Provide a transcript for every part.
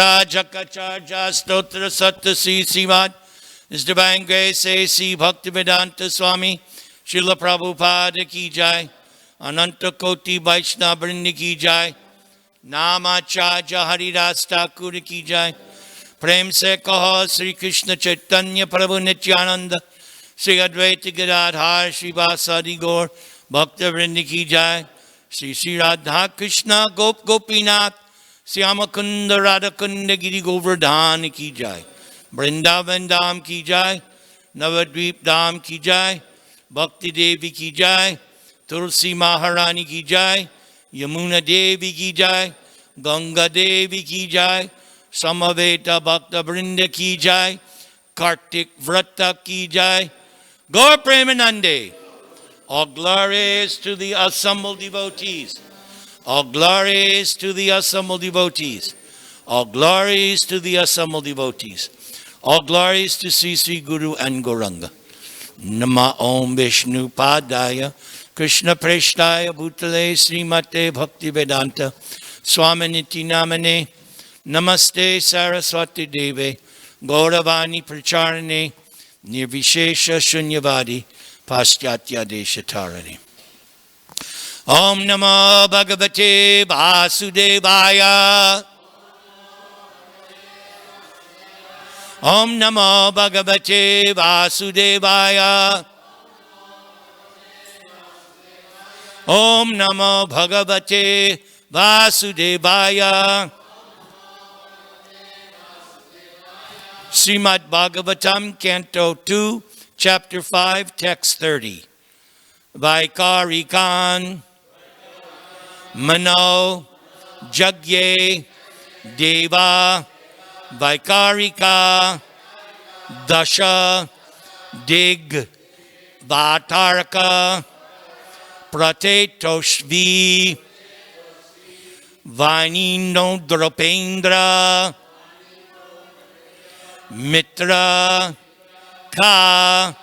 Rajakachaja Stotra Satta Si Sivad. His Divine Grace A.C. Bhaktivedanta Swami Srila Prabhupada Ki Jai. Ananta Koti Vaishnava Vrinda Ki Jai. Namacharya Haridas Thakur Ki Jai. Prem Se Kaho Sri Krishna Chaitanya Prabhu Nityananda Sri Advaita Gadadhar Sri Vasadi Gaur Bhakta Vrinda Ki Jai. Sri Sri Radha Krishna Gop Gopinath Syamakunda Radhakunda Giri Govardhan Ki Jai. Vrindavan Dham Ki Jai. Navadvip Dham Ki Jai. Bhakti Devi Ki Jai. Tulsi Maharani Ki Jai. Yamuna Devi Ki Jai. Ganga Devi Ki Jai. Samaveta Bhakta Vrinda Ki Jai. Kartik Vrata Ki Jai. Gaur Premanande. All glories to the assembled devotees. All glories to the assembled devotees. All glories to the assembled devotees. All glories to Sri Sri Guru and Gauranga. Nama Om Vishnu Padaya Krishna Preshtaya Bhutale Srimate Bhakti Vedanta Swaminiti Namane Namaste Saraswati Deve Gauravani Pracharane Nirvishesha Shunyavadi Paschatya Deshatarane. Om Namo Bhagavate Vasudevaya. Om Namo Bhagavate Vasudevaya. Om Namo Bhagavate Vasudevaya. Srimad Bhagavatam, Canto 2, Chapter 5, Text 30. Vaikarikan Mano Jagye Deva Vaikarika Dasha Dig Vataraka Pratetoshvi Vainino Dropendra Mitra Ka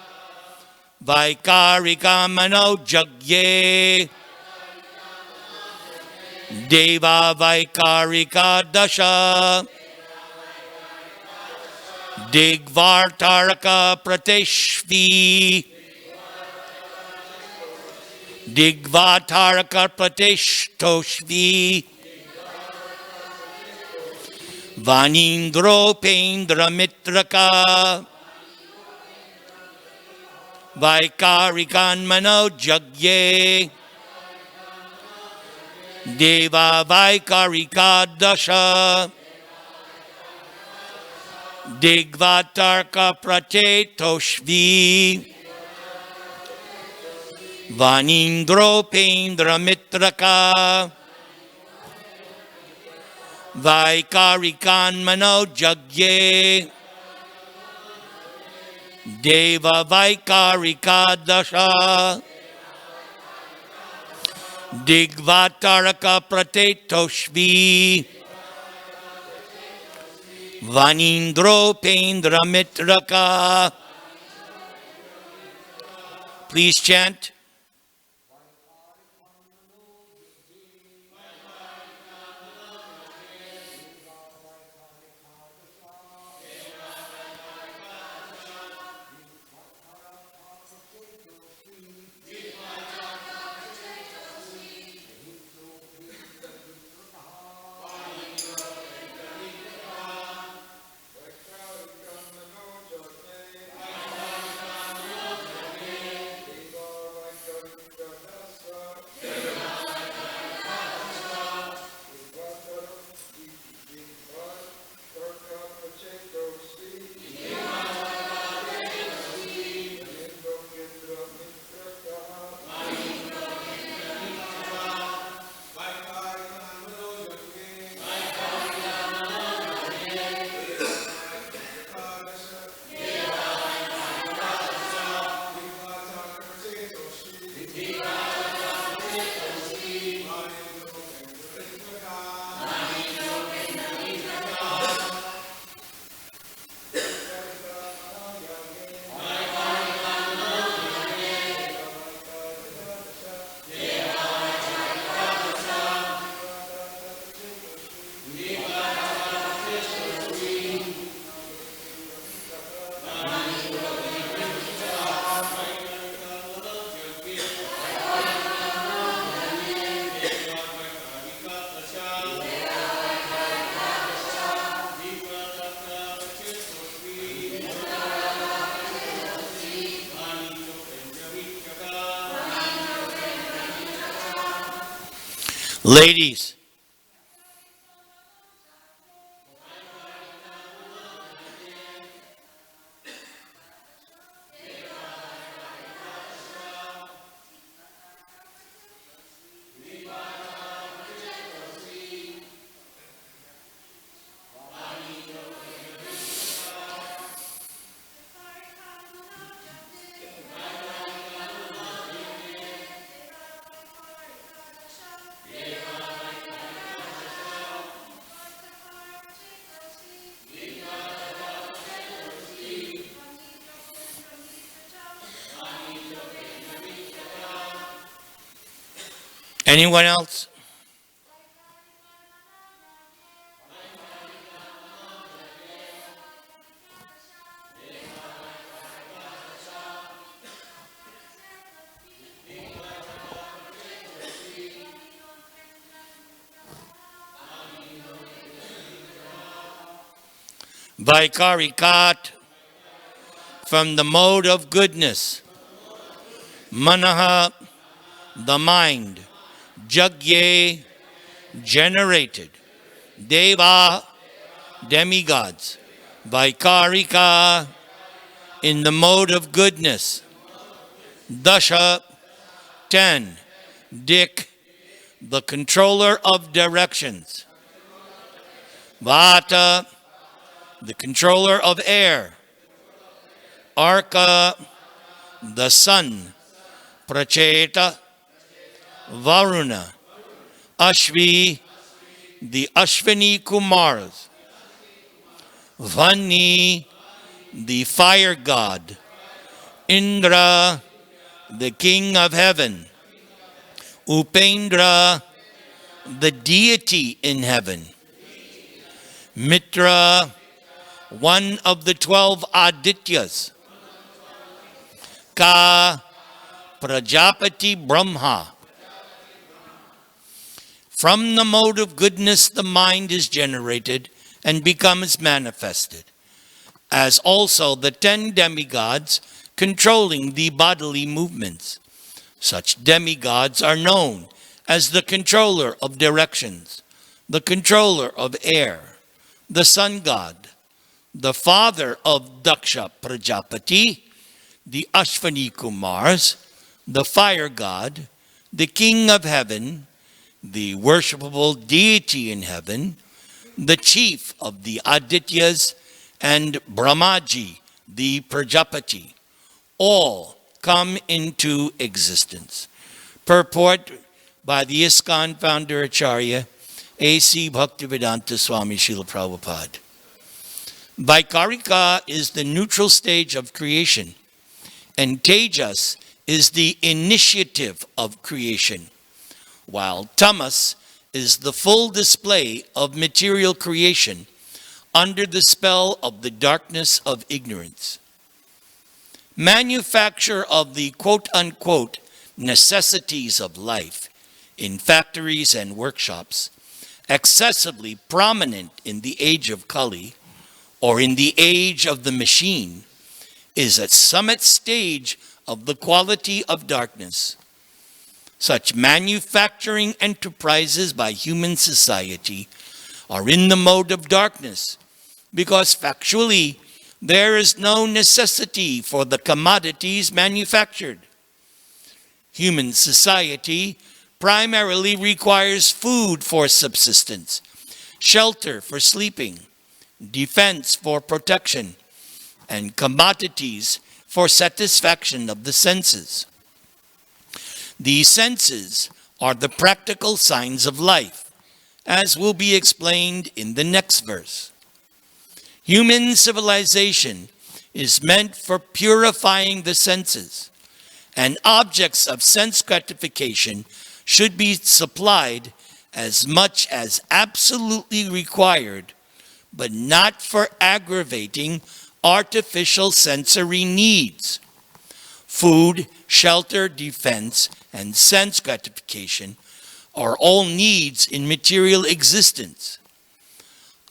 Vaikarika Mano Jagye Deva Vaikarika Dasha Digvartaraka Prateshvi Digvartaraka Prateshtoshvi Vanindro Pendra Mitraka Vaikarikan Mano Jagye Deva Vaikarika Dasha Digvatarka Pratetoshvi Vanindro Pendra Mitraka Vaikarikan Mano Jagye Deva Vaikarika Dasha Digvataraka Pratetoshvi Vanindro Pendra Mitraka. Please chant. Ladies. Anyone else? Vaikarikat, from the mode of goodness. Manaha, the mind. Jagye, generated. Deva, demigods. Vaikarika, in the mode of goodness. Dasha, 10. Dik, the controller of directions. Vata, the controller of air. Arka, the sun. Pracheta, Varuna. Ashvi, the Ashvini Kumars. Vani, the fire god. Indra, the king of heaven. Upendra, the deity in heaven. Mitra, one of the 12 Adityas. Ka, Prajapati Brahma. From the mode of goodness, the mind is generated and becomes manifested, as also the 10 demigods controlling the bodily movements. Such demigods are known as the controller of directions, the controller of air, the sun god, the father of Daksha Prajapati, the Ashvani Kumars, the fire god, the king of heaven, the worshipable deity in heaven, the chief of the Adityas, and Brahmaji, the Prajapati, all come into existence. Purport by the ISKCON founder Acharya, A.C. Bhaktivedanta Swami Srila Prabhupada. Vaikarika is the neutral stage of creation, and Tejas is the initiative of creation, while Tamas is the full display of material creation under the spell of the darkness of ignorance. Manufacture of the quote-unquote necessities of life in factories and workshops, excessively prominent in the age of Kali, or in the age of the machine, is a summit stage of the quality of darkness. Such manufacturing enterprises by human society are in the mode of darkness because factually there is no necessity for the commodities manufactured. Human society primarily requires food for subsistence, shelter for sleeping, defense for protection, and commodities for satisfaction of the senses. These senses are the practical signs of life, as will be explained in the next verse. Human civilization is meant for purifying the senses, and objects of sense gratification should be supplied as much as absolutely required, but not for aggravating artificial sensory needs. Food, shelter, defense, and sense gratification are all needs in material existence.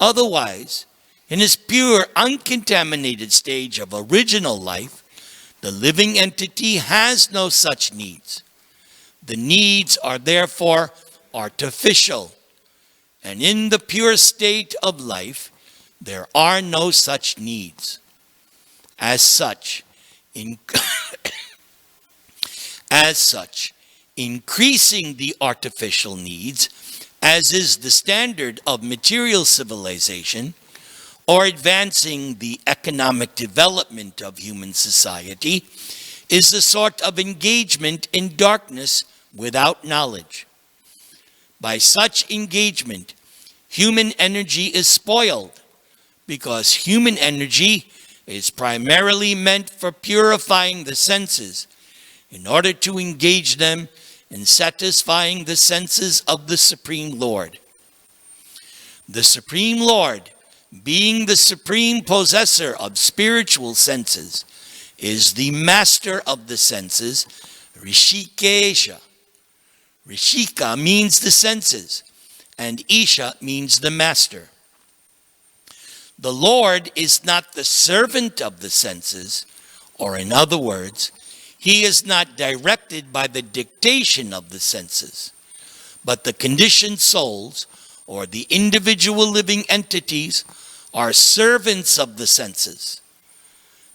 Otherwise, in its pure, uncontaminated stage of original life, the living entity has no such needs. The needs are therefore artificial. And in the pure state of life, there are no such needs. As such, increasing the artificial needs, as is the standard of material civilization, or advancing the economic development of human society, is a sort of engagement in darkness without knowledge. By such engagement, human energy is spoiled, because human energy is primarily meant for purifying the senses in order to engage them in satisfying the senses of the Supreme Lord. The Supreme Lord, being the supreme possessor of spiritual senses, is the master of the senses, Rishikesha. Rishika means the senses, and Isha means the master. The Lord is not the servant of the senses, or in other words, he is not directed by the dictation of the senses, but the conditioned souls, or the individual living entities, are servants of the senses.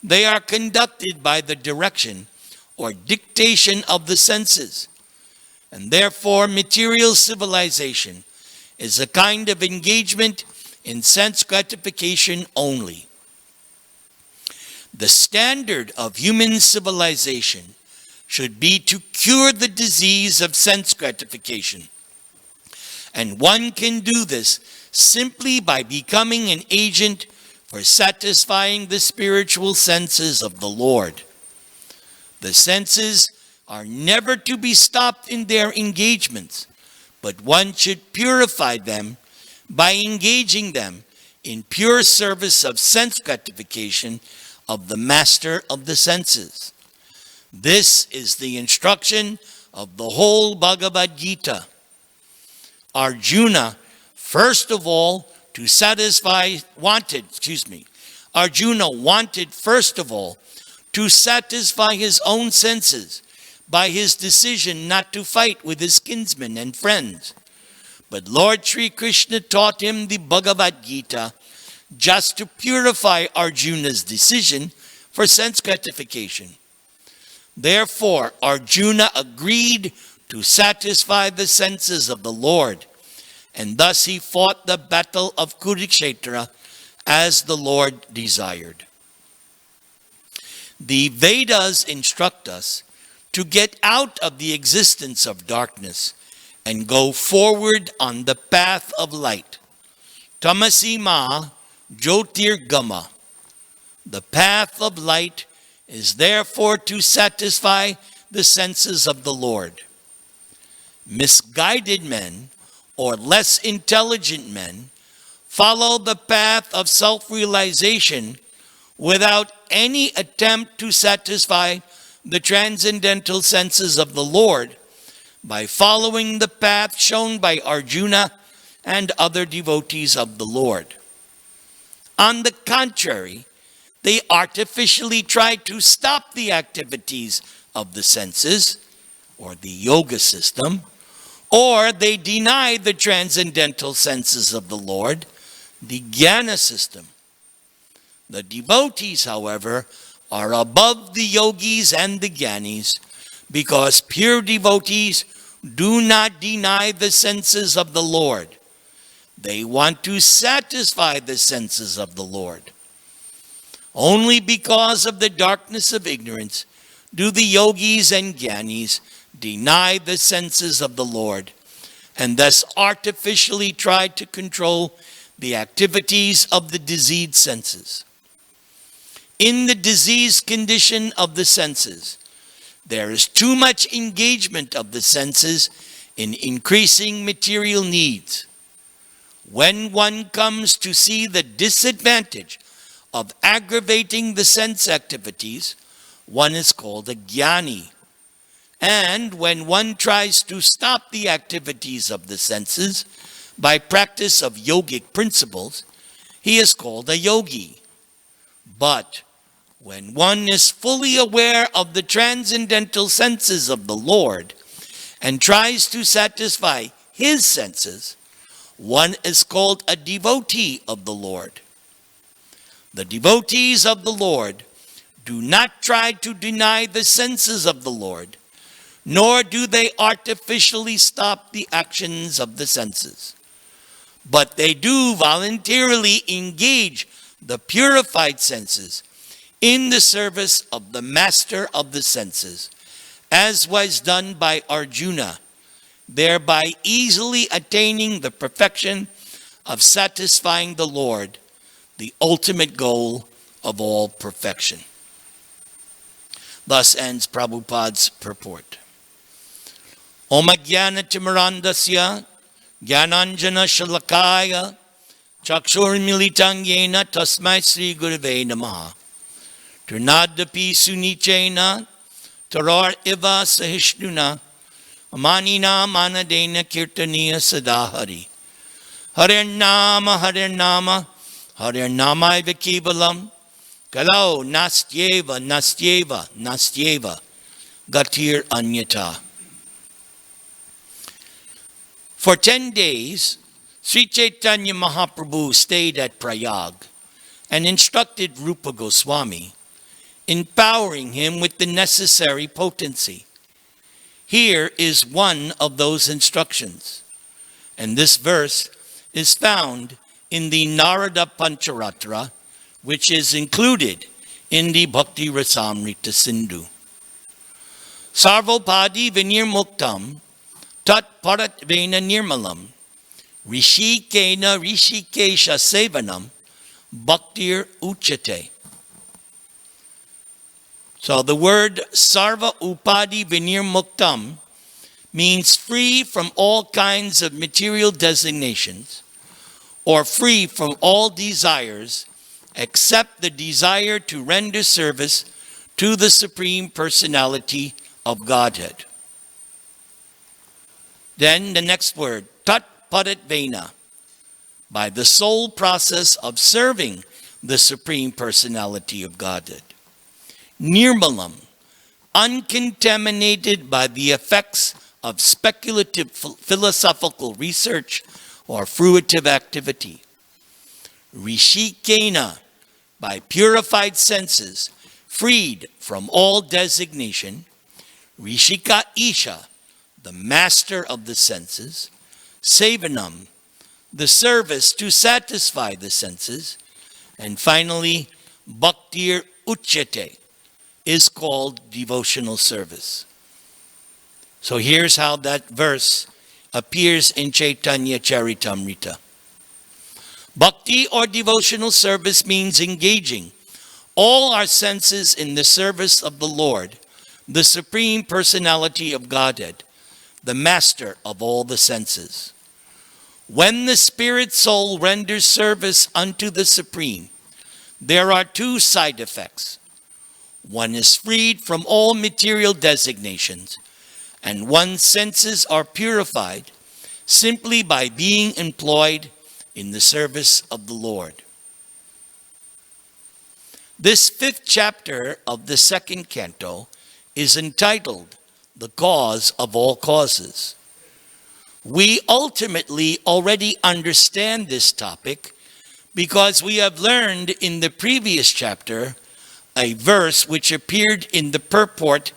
They are conducted by the direction or dictation of the senses, and therefore material civilization is a kind of engagement in sense gratification only. The standard of human civilization should be to cure the disease of sense gratification. And one can do this simply by becoming an agent for satisfying the spiritual senses of the Lord. The senses are never to be stopped in their engagements, but one should purify them by engaging them in pure service of sense gratification of the master of the senses. This is the instruction of the whole Bhagavad Gita. Arjuna, first of all, Arjuna wanted first of all to satisfy his own senses by his decision not to fight with his kinsmen and friends. But Lord Sri Krishna taught him the Bhagavad Gita just to purify Arjuna's decision for sense gratification. Therefore, Arjuna agreed to satisfy the senses of the Lord, and thus he fought the battle of Kurukshetra as the Lord desired. The Vedas instruct us to get out of the existence of darkness and go forward on the path of light. Tamasi ma jyotirgama. The path of light is therefore to satisfy the senses of the Lord. Misguided men, or less intelligent men, follow the path of self-realization without any attempt to satisfy the transcendental senses of the Lord by following the path shown by Arjuna and other devotees of the Lord. On the contrary, they artificially try to stop the activities of the senses, or the yoga system, or they deny the transcendental senses of the Lord, the jnana system. The devotees, however, are above the yogis and the jnanis, because pure devotees do not deny the senses of the Lord. They want to satisfy the senses of the Lord. Only because of the darkness of ignorance do the yogis and jnanis deny the senses of the Lord, and thus artificially try to control the activities of the diseased senses. In the diseased condition of the senses, there is too much engagement of the senses in increasing material needs. When one comes to see the disadvantage of aggravating the sense activities, one is called a jnani. And when one tries to stop the activities of the senses by practice of yogic principles, he is called a yogi. But when one is fully aware of the transcendental senses of the Lord and tries to satisfy his senses, one is called a devotee of the Lord. The devotees of the Lord do not try to deny the senses of the Lord, nor do they artificially stop the actions of the senses. But they do voluntarily engage the purified senses in the service of the master of the senses, as was done by Arjuna, thereby easily attaining the perfection of satisfying the Lord, the ultimate goal of all perfection. Thus ends Prabhupada's purport. Om Ajnana Timirandasya Jnananjana Shalakaya Chakshur Militang Yena Tasmai Sri Gurave Namaha Turnadapi Sunichena Tarar Iva Sahishnuna Amanina Manadena Kirtaniya Sadahari Hare Nama Hare Nama Hare Nama Vikibalam Kalau Nastyeva Nastyeva Nastyeva Gatir Anyata. For 10 days, Sri Chaitanya Mahaprabhu stayed at Prayag and instructed Rupa Goswami, empowering him with the necessary potency. Here is one of those instructions, and this verse is found in the Narada Pancharatra, which is included in the Bhakti Rasamrita Sindhu. Sarvopadi Vinirmuktam Tat Parat Vena Nirmalam Rishikena Rishikesha Sevanam Bhaktir Uchate. So the word Sarva Upadi Vinirmuktam means free from all kinds of material designations or free from all desires except the desire to render service to the Supreme Personality of Godhead. Then the next word, Tat Parat Vena, by the sole process of serving the Supreme Personality of Godhead. Nirmalam, uncontaminated by the effects of speculative philosophical research or fruitive activity. Rishikena, by purified senses, freed from all designation. Rishika Isha, the master of the senses. Sevanam, the service to satisfy the senses. And finally, Bhaktir Uchyate is called devotional service. So here's how that verse appears in Chaitanya Charitamrita. Bhakti or devotional service means engaging all our senses in the service of the Lord, the Supreme Personality of Godhead, the master of all the senses. When the spirit soul renders service unto the Supreme, there are two side effects. One is freed from all material designations, and one's senses are purified simply by being employed in the service of the Lord. This 5th chapter of the 2nd canto is entitled The Cause of All Causes. We ultimately already understand this topic because we have learned in the previous chapter a verse which appeared in the purport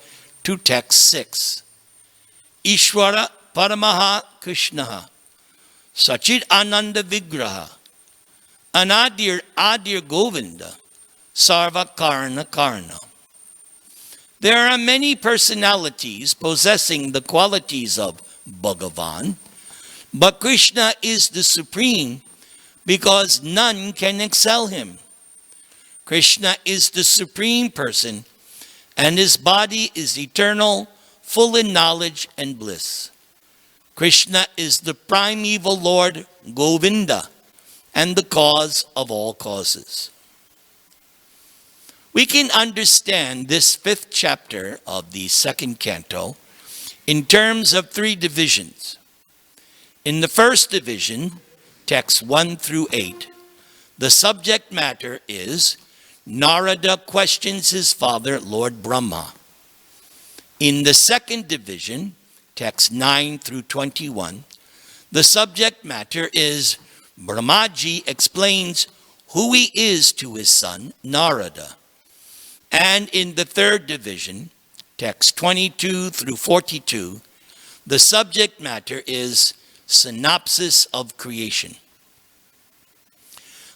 to text 6. Ishvara Paramaha Krishnaha Sachit Ananda Vigraha Anadir Adir Govinda Sarva Karna Karna. There are many personalities possessing the qualities of Bhagavan, but Krishna is the supreme because none can excel him. Krishna is the supreme person, and his body is eternal, full in knowledge and bliss. Krishna is the primeval Lord, Govinda, and the cause of all causes. We can understand this 5th chapter of the 2nd canto in terms of 3 divisions. In the first division, texts 1 through 8, the subject matter is Narada questions his father, Lord Brahma. In the second division, texts 9 through 21, The subject matter is Brahmaji explains who he is to his son, Narada. And in the third division, text 22 through 42, the subject matter is synopsis of creation.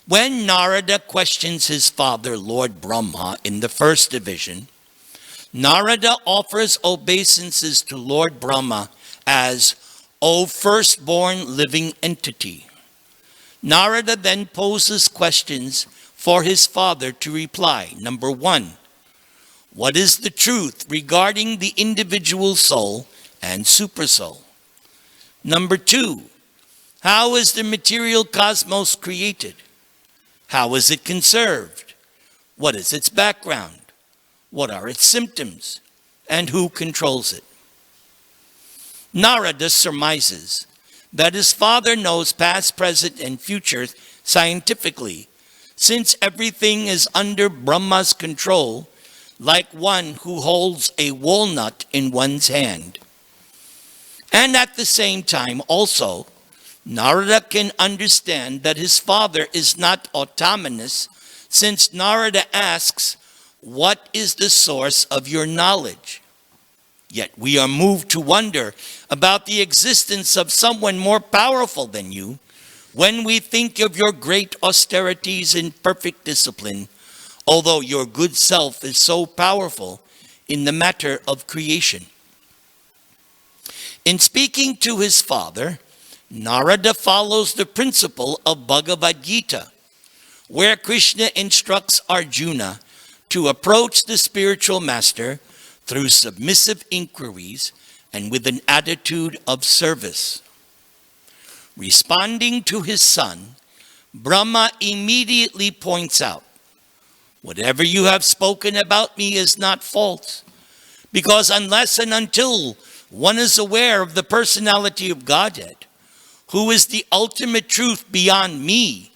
When Narada questions his father, Lord Brahma, in the first division, Narada offers obeisances to Lord Brahma as, O firstborn living entity. Narada then poses questions for his father to reply. Number 1, what is the truth regarding the individual soul and supersoul? Number 2, how is the material cosmos created? How is it conserved? What is its background? What are its symptoms? And who controls it? Narada surmises that his father knows past, present, and future scientifically, since everything is under Brahma's control, like one who holds a walnut in one's hand. And at the same time also, Narada can understand that his father is not autonomous, since Narada asks, what is the source of your knowledge? Yet we are moved to wonder about the existence of someone more powerful than you when we think of your great austerities and perfect discipline, although your good self is so powerful in the matter of creation. In speaking to his father, Narada follows the principle of Bhagavad Gita, where Krishna instructs Arjuna to approach the spiritual master through submissive inquiries and with an attitude of service. Responding to his son, Brahma immediately points out, whatever you have spoken about me is not false, because unless and until one is aware of the personality of Godhead, who is the ultimate truth beyond me,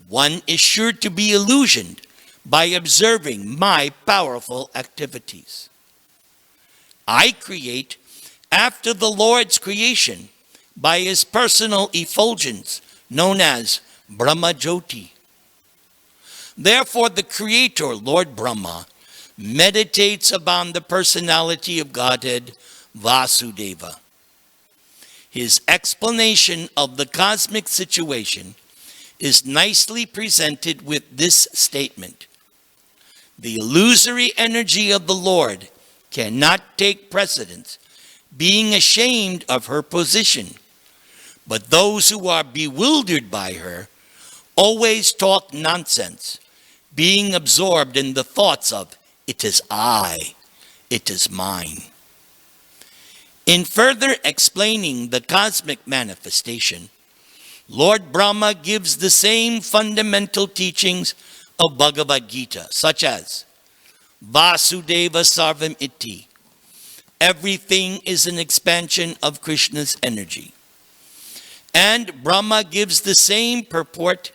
one is sure to be illusioned by observing my powerful activities. I create after the Lord's creation by his personal effulgence known as Brahma Jyoti. Therefore, the Creator, Lord Brahma, meditates upon the personality of Godhead, Vasudeva. His explanation of the cosmic situation is nicely presented with this statement. The illusory energy of the Lord cannot take precedence, being ashamed of her position. But those who are bewildered by her always talk nonsense, being absorbed in the thoughts of, it is I, it is mine. In further explaining the cosmic manifestation, Lord Brahma gives the same fundamental teachings of Bhagavad Gita, such as Vasudeva Sarvam Iti. Everything is an expansion of Krishna's energy. And Brahma gives the same purport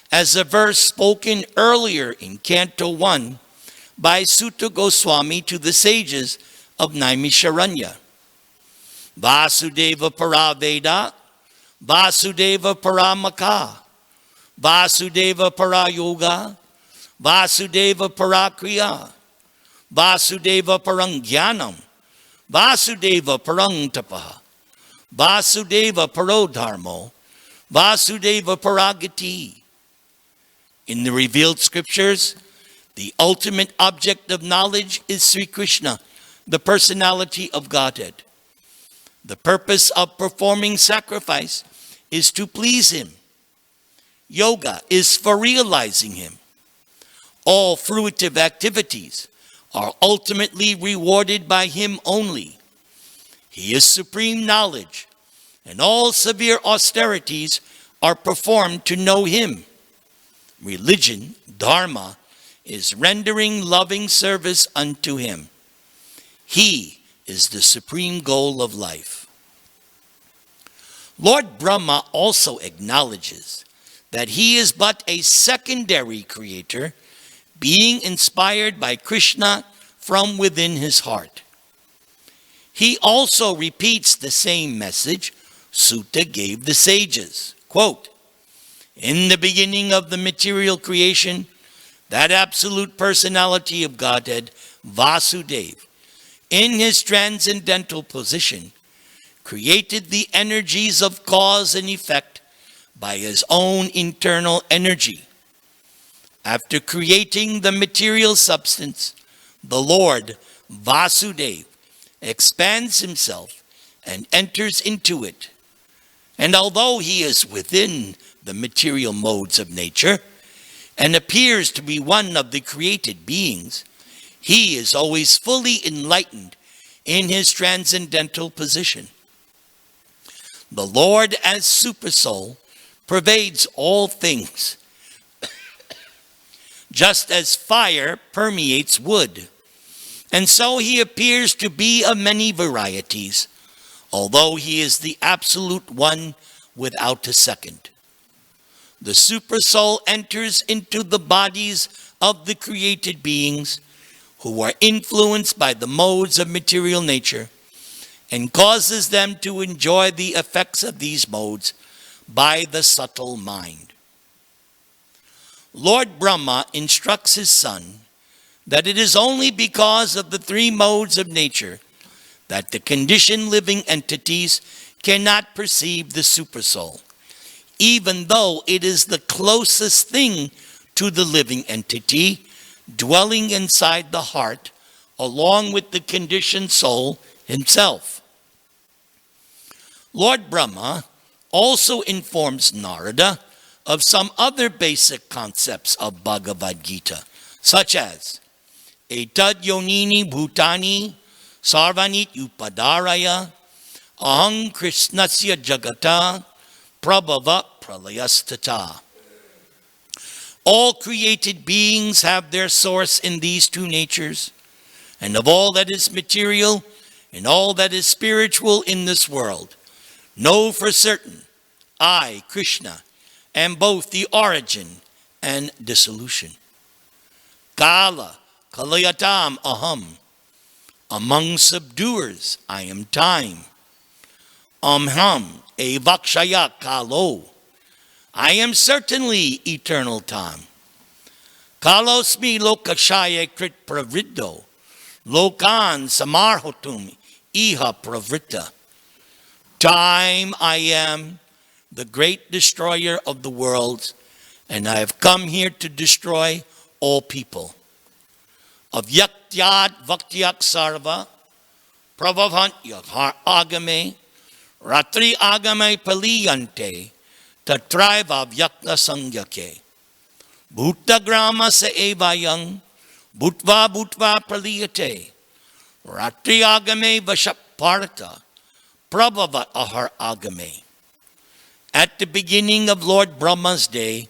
as a verse spoken earlier in Canto 1 by Sutta Goswami to the sages of Naimisharanya. Vasudeva Paraveda, Vasudeva Paramaka, Vasudeva Parayoga, Vasudeva Parakriya, Vasudeva Parangyanam, Vasudeva Parangtapaha, Vasudeva Parodharmo, Vasudeva Paragati. In the revealed scriptures, the ultimate object of knowledge is Sri Krishna, the personality of Godhead. The purpose of performing sacrifice is to please him. Yoga is for realizing him. All fruitive activities are ultimately rewarded by him only. He is supreme knowledge, and all severe austerities are performed to know him. Religion, dharma, is rendering loving service unto him. He is the supreme goal of life. Lord Brahma also acknowledges that he is but a secondary creator, being inspired by Krishna from within his heart. He also repeats the same message Sutta gave the sages, quote, "In the beginning of the material creation, that absolute personality of Godhead, Vasudeva, in his transcendental position, created the energies of cause and effect by his own internal energy. After creating the material substance, the Lord, Vasudeva, expands himself and enters into it. And although he is within the material modes of nature and appears to be one of the created beings, he is always fully enlightened in his transcendental position. The Lord as Supersoul pervades all things, just as fire permeates wood. And so he appears to be of many varieties, although he is the absolute one without a second. The Supersoul enters into the bodies of the created beings who are influenced by the modes of material nature and causes them to enjoy the effects of these modes by the subtle mind. Lord Brahma instructs his son that it is only because of the three modes of nature that the conditioned living entities cannot perceive the Supersoul, even though it is the closest thing to the living entity dwelling inside the heart along with the conditioned soul himself. Lord Brahma also informs Narada of some other basic concepts of Bhagavad Gita, such as Etad Yonini Bhutani Sarvanit Upadaraya Aham Krishnasya Jagata Prabhava Pralayastata. All created beings have their source in these two natures, and of all that is material and all that is spiritual in this world, know for certain, I, Krishna, am both the origin and dissolution. Kala, Kalayatam Aham. Among subduers, I am time. Amham, Evakshaya Kalo. I am certainly eternal time. Kalosmi Lokashaya Krit Pravriddo. Lokan Samarhotum Iha Pravritta. Time I am, the great destroyer of the worlds, and I have come here to destroy all people. Avyaktiyad Vaktyak Sarva, Pravavant Yaghar Agame, Ratri Agame Paliyante, Tatraiva Vyakta Sangyake, Bhutagrama Se Evayang, Bhutva Bhutva Praliyate, Ratri Agame Vashaparata, Prabhavat Ahar Agame. At the beginning of Lord Brahma's day,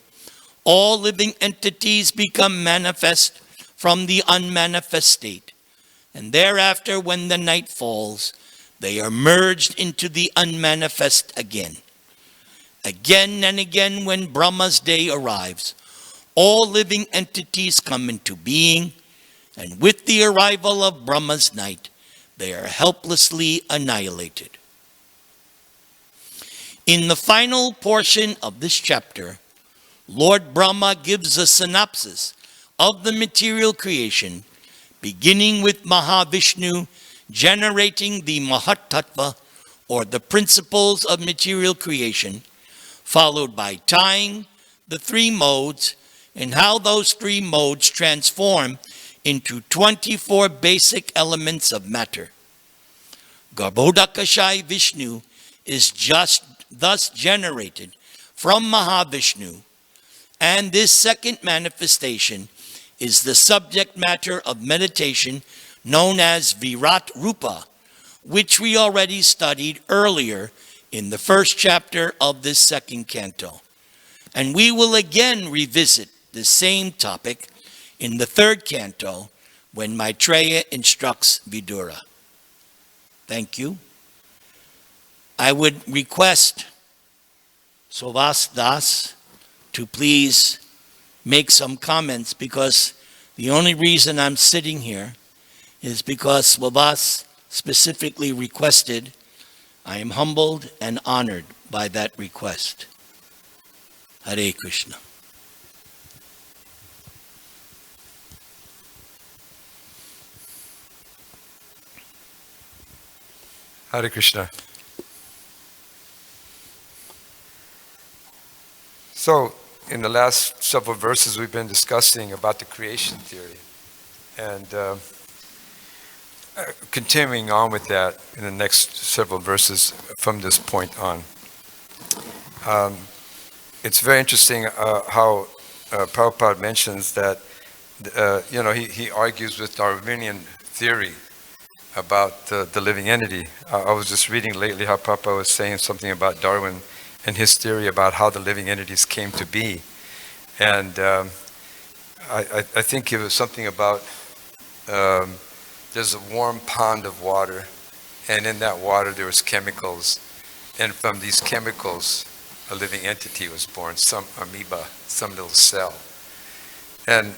all living entities become manifest from the unmanifest state, and thereafter when the night falls, they are merged into the unmanifest again. Again and again when Brahma's day arrives, all living entities come into being, and with the arrival of Brahma's night, they are helplessly annihilated. In the final portion of this chapter, Lord Brahma gives a synopsis of the material creation, beginning with Mahavishnu generating the Mahatattva, or the principles of material creation, followed by tying the three modes and how those three modes transform into 24 basic elements of matter. Garbhodakashai Vishnu is just thus generated from Mahavishnu, and this second manifestation is the subject matter of meditation known as Virat Rupa, which we already studied earlier in the first chapter of this second canto. And we will again revisit the same topic in the third canto when Maitreya instructs Vidura. Thank you. I would request Sovas Das to please make some comments, because the only reason I'm sitting here is because Sovas specifically requested I am humbled and honored by that request. Hare Krishna. Hare Krishna. So, in the last several verses, we've been discussing about the creation theory. And continuing on with that in the next several verses from this point on. It's very interesting how Prabhupada mentions that, he argues with Darwinian theory about the living entity. I was just reading lately how Prabhupada was saying something about Darwin and his theory about how the living entities came to be. And I think it was something about there's a warm pond of water, and in that water there was chemicals, and from these chemicals a living entity was born, some amoeba, some little cell. And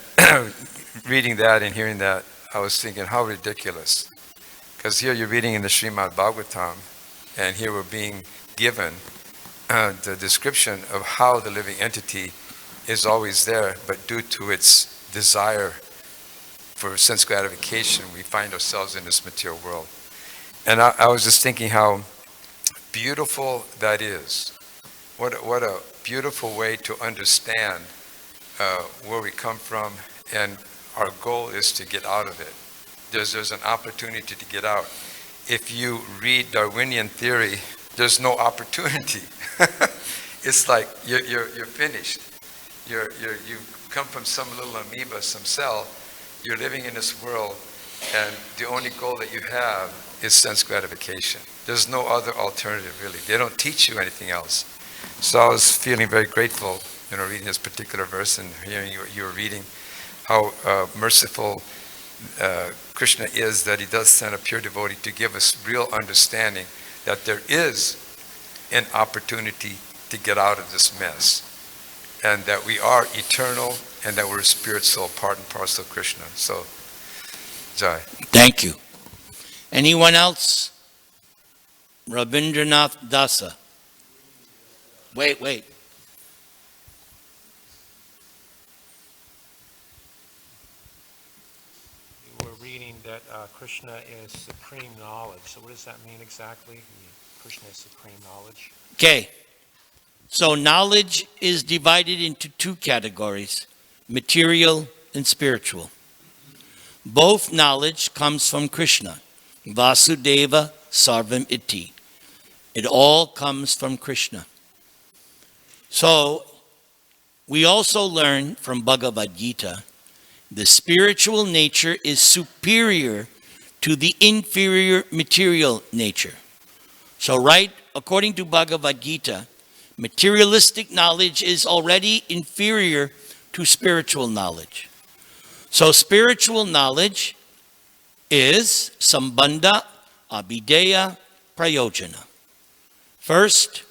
reading that and hearing that, I was thinking, how ridiculous. Because here you're reading in the Srimad Bhagavatam, and here we're being given the description of how the living entity is always there, but due to its desire for sense gratification, we find ourselves in this material world. And I was just thinking how beautiful that is. What a beautiful way to understand where we come from, and our goal is to get out of it. There's an opportunity to get out. If you read Darwinian theory, there's no opportunity. It's like you're finished. You come from some little amoeba, some cell. You're living in this world, and the only goal that you have is sense gratification. There's no other alternative, really. They don't teach you anything else. So I was feeling very grateful, reading this particular verse and hearing you were reading how merciful Krishna is, that he does send a pure devotee to give us real understanding that there is an opportunity to get out of this mess, and that we are eternal, and that we're a spirit soul, part and parcel of Krishna. So, Jai. Thank you. Anyone else? Rabindranath Dasa. Wait. You were reading that Krishna is supreme knowledge. So what does that mean exactly? Krishna is supreme knowledge. Okay. So knowledge is divided into two categories, material and spiritual. Both knowledge comes from Krishna. Vasudeva Sarvam Iti. It all comes from Krishna. So we also learn from Bhagavad Gita, the spiritual nature is superior to the inferior material nature. So right, according to Bhagavad Gita, materialistic knowledge is already inferior to spiritual knowledge. So spiritual knowledge is Sambandha, Abhideya, Prayojana. First,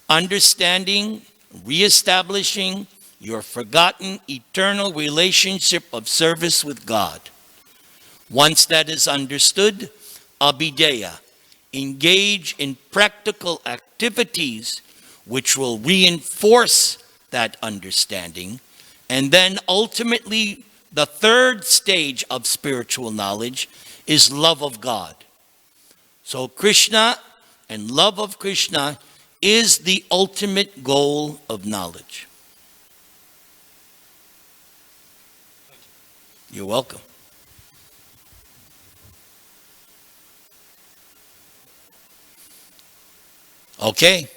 understanding, reestablishing your forgotten eternal relationship of service with God. Once that is understood, Abhideya, engage in practical activities which will reinforce that understanding. And then ultimately, the third stage of spiritual knowledge is love of God. So Krishna and love of Krishna is the ultimate goal of knowledge. You're welcome. Okay,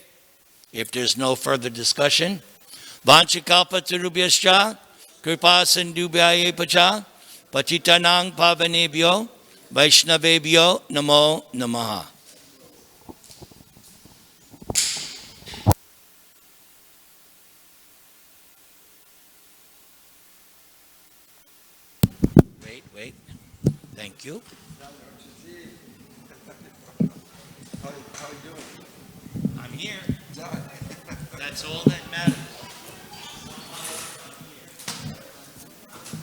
if there's no further discussion, Vanchikalpatarubhyascha, Kripa Sindhubhyaye Pacha, Patitanang Pavanebhyo, Vaishnavebhyo, Namo Namaha. Wait. Thank you. How are you doing? I'm here. That's all that matters.